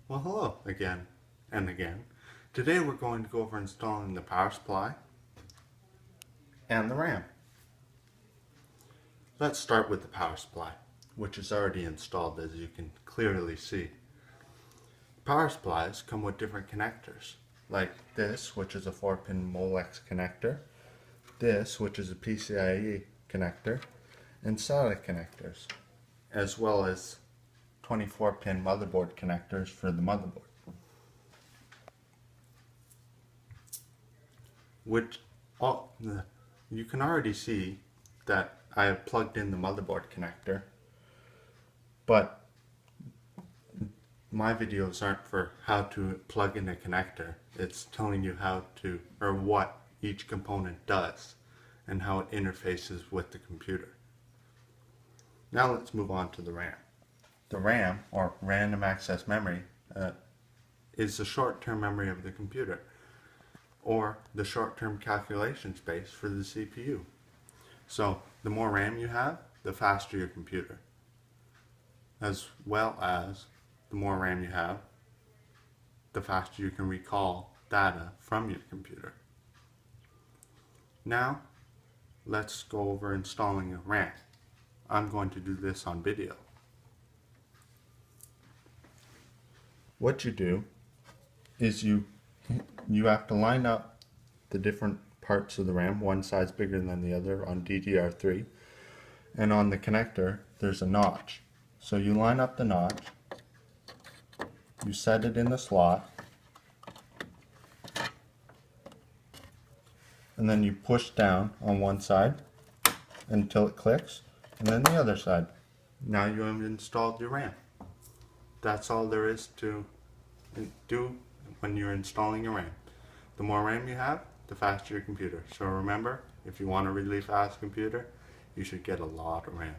Well, hello again and again. Today we're going to go over installing the power supply and the RAM. Let's start with the power supply, which is already installed as you can clearly see. Power supplies come with different connectors, like this, which is a 4-pin Molex connector, this, which is a PCIe connector, and SATA connectors, as well as 24-pin motherboard connectors for the motherboard. You can already see that I have plugged in the motherboard connector, but my videos aren't for how to plug in a connector. It's telling you how to, or what each component does and how it interfaces with the computer. Now let's move on to the RAM. The RAM, or random access memory, is the short-term memory of the computer, or the short-term calculation space for the CPU. So the more RAM you have, the faster your computer. As well as the more RAM you have, the faster you can recall data from your computer. Now let's go over installing a RAM. I'm going to do this on video. What you do is you have to line up the different parts of the RAM. One side's bigger than the other on DDR3, and on the connector there's a notch. So you line up the notch, you set it in the slot, and then you push down on one side until it clicks, and then the other side. Now you have installed your RAM. That's all there is to do when you're installing your RAM. The more RAM you have, the faster your computer. So remember, if you want a really fast computer, you should get a lot of RAM.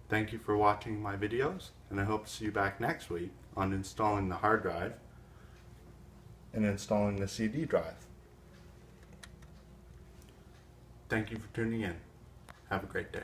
Thank you for watching my videos, and I hope to see you back next week on installing the hard drive and installing the CD drive. Thank you for tuning in. Have a great day.